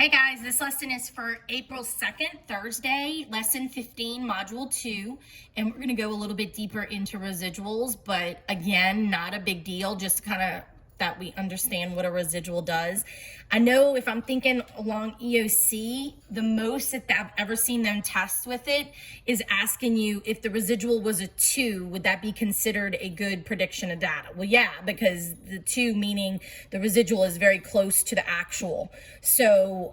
Hey guys, this lesson is for April 2nd, Thursday, lesson 15, module 2, and we're going to go a little bit deeper into residuals, but again, not a big deal, just kind of that we understand what a residual does. I know if I'm thinking along EOC, the most that I've ever seen them test with it is asking you if the residual was a 2, would that be considered a good prediction of data? Well, yeah, because the 2 meaning the residual is very close to the actual. So,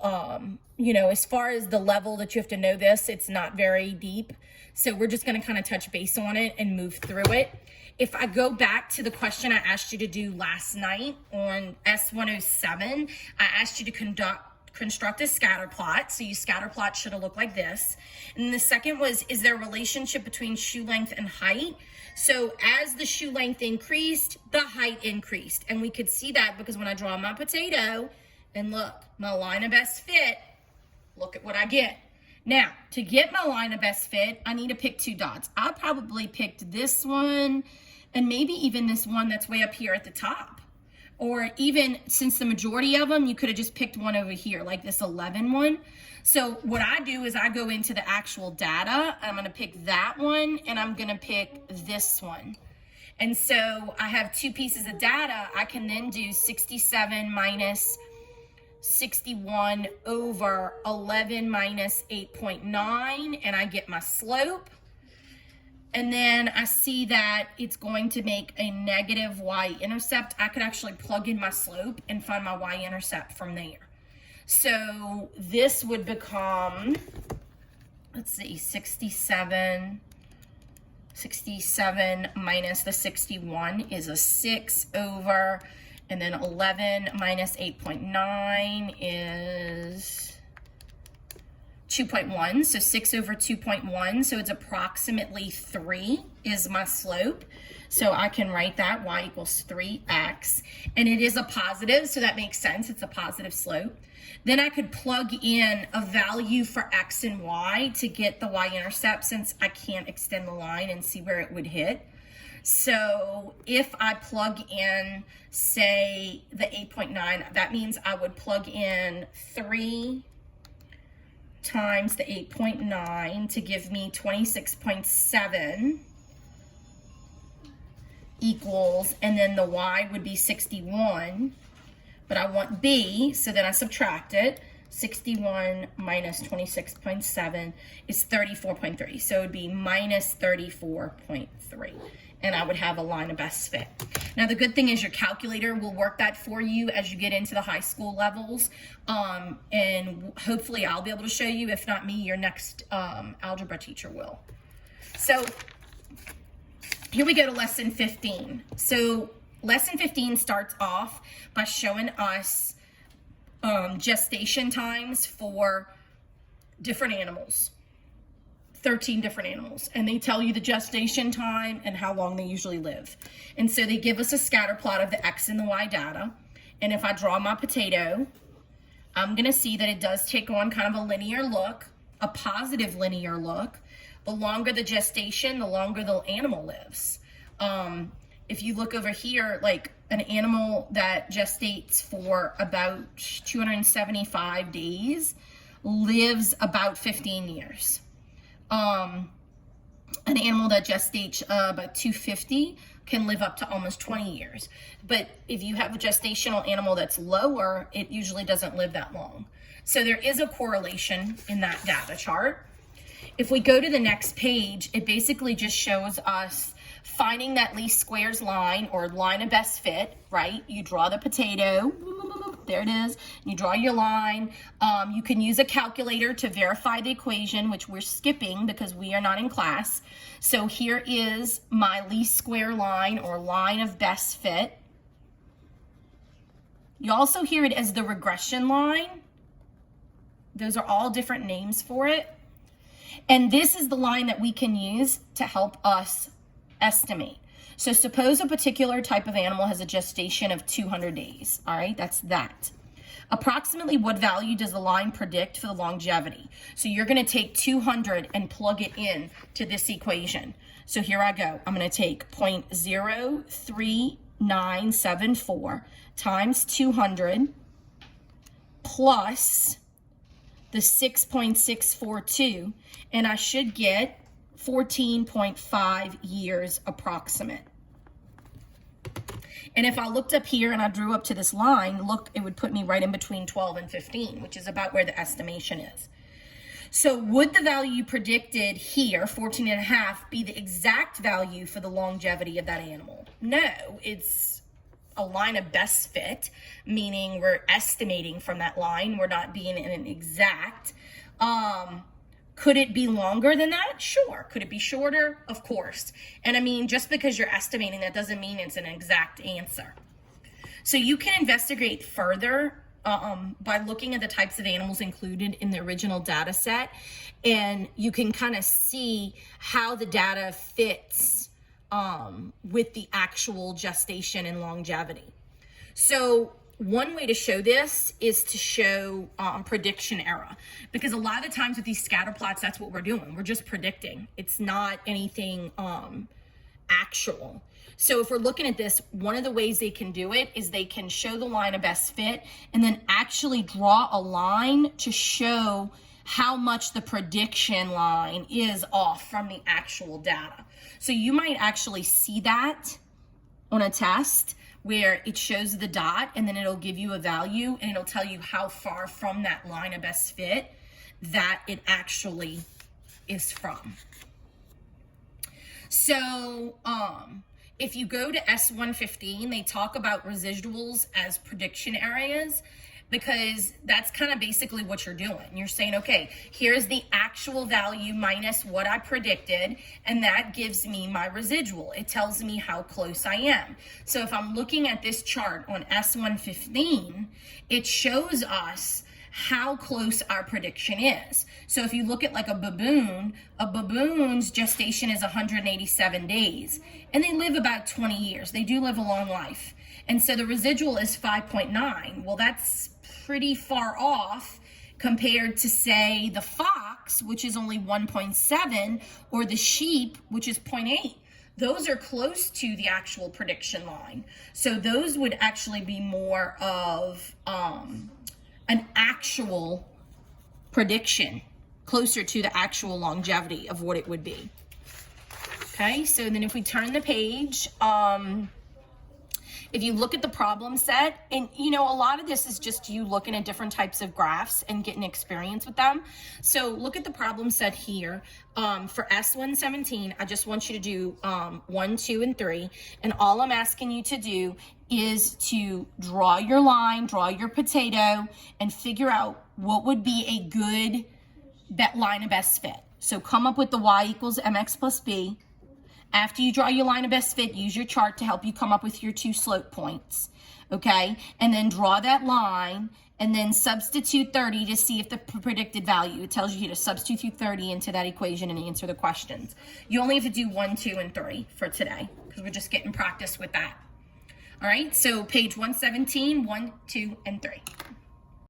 as far as the level that you have to know this, it's not very deep. So we're just going to kind of touch base on it and move through it. If I go back to the question I asked you to do last night on S107, I asked you to construct a scatter plot. So your scatter plot should have looked like this. And the second was, is there a relationship between shoe length and height? So as the shoe length increased, the height increased. And we could see that because when I draw my potato and look, my line of best fit, look at what I get. Now, to get my line of best fit, I need to pick 2 dots. I probably picked this one and maybe even this one that's way up here at the top. Or even, since the majority of them, you could have just picked one over here, like this 11 one. So what I do is I go into the actual data. I'm going to pick that one, and I'm going to pick this one. And so I have 2 pieces of data. I can then do 67 minus 61 over 11 minus 8.9, and I get my slope. And then I see that it's going to make a negative y-intercept. I could actually plug in my slope and find my y-intercept from there. So this would become, let's see, 67 minus the 61 is a 6 over, and then 11 minus 8.9 is 2.1, so 6 over 2.1, so it's approximately 3 is my slope. So I can write that y equals 3x, and it is a positive, so that makes sense, it's a positive slope. Then I could plug in a value for x and y to get the y-intercept, since I can't extend the line and see where it would hit. So if I plug in, say, the 8.9, that means I would plug in 3 times the 8.9 to give me 26.7 equals, and then the y would be 61, but I want b, so then I subtract it. 61 minus 26.7 is 34.3, so it would be minus 34.3, and I would have a line of best fit. Now the good thing is your calculator will work that for you as you get into the high school levels, and hopefully I'll be able to show you. If not me, your next algebra teacher will. So here we go to lesson 15. So lesson 15 starts off by showing us gestation times for different animals, 13 different animals, and they tell you the gestation time and how long they usually live. And so they give us a scatter plot of the x and the y data, and if I draw my potato, I'm going to see that it does take on kind of a linear look, a positive linear look. The longer the gestation, the longer the animal lives. If you look over here, like an animal that gestates for about 275 days lives about 15 years. An animal that gestates about 250 can live up to almost 20 years. But if you have a gestational animal that's lower, it usually doesn't live that long. So there is a correlation in that data chart. If we go to the next page, it basically just shows us finding that least squares line, or line of best fit, right? You draw the potato, there it is, you draw your line. You can use a calculator to verify the equation, which we're skipping because we are not in class. So here is my least square line, or line of best fit. You also hear it as the regression line. Those are all different names for it. And this is the line that we can use to help us estimate. So suppose a particular type of animal has a gestation of 200 days. All right, that's that. Approximately what value does the line predict for the longevity? So you're going to take 200 and plug it in to this equation. So here I go. I'm going to take 0.03974 times 200 plus the 6.642, and I should get 14.5 years approximate. And if I looked up here and I drew up to this line, look, it would put me right in between 12 and 15, which is about where the estimation is. So would the value predicted here, 14.5, be the exact value for the longevity of that animal? No, it's a line of best fit, meaning we're estimating from that line. We're not being in an exact. Could it be longer than that? Sure. Could it be shorter? Of course. And I mean, just because you're estimating, that doesn't mean it's an exact answer. So you can investigate further by looking at the types of animals included in the original data set, and you can kind of see how the data fits with the actual gestation and longevity. So one way to show this is to show prediction error, because a lot of the times with these scatter plots, that's what we're doing. We're just predicting. It's not anything actual. So if we're looking at this, one of the ways they can do it is they can show the line of best fit and then actually draw a line to show how much the prediction line is off from the actual data. So you might actually see that on a test where it shows the dot and then it'll give you a value and it'll tell you how far from that line of best fit that it actually is from. So if you go to S115, they talk about residuals as prediction areas, because that's kind of basically what you're doing. You're saying, okay, here's the actual value minus what I predicted, and that gives me my residual. It tells me how close I am. So if I'm looking at this chart on S115, it shows us how close our prediction is. So if you look at like a baboon's gestation is 187 days, and they live about 20 years. They do live a long life. And so the residual is 5.9. Well, that's pretty far off compared to, say, the fox, which is only 1.7, or the sheep, which is 0.8. Those are close to the actual prediction line. So those would actually be more of an actual prediction, closer to the actual longevity of what it would be. Okay, so then if we turn the page, if you look at the problem set, and you know, a lot of this is just you looking at different types of graphs and getting experience with them. So look at the problem set here. For S117, I just want you to do 1, 2, and 3. And all I'm asking you to do is to draw your line, draw your potato, and figure out what would be a good line of best fit. So come up with the y equals mx plus b. After you draw your line of best fit, use your chart to help you come up with your 2 slope points, okay? And then draw that line, and then substitute 30 to see if the predicted value. It tells you to substitute 30 into that equation and answer the questions. You only have to do 1, 2, and 3 for today, because we're just getting practice with that. All right, so page 117, 1, 2, and 3.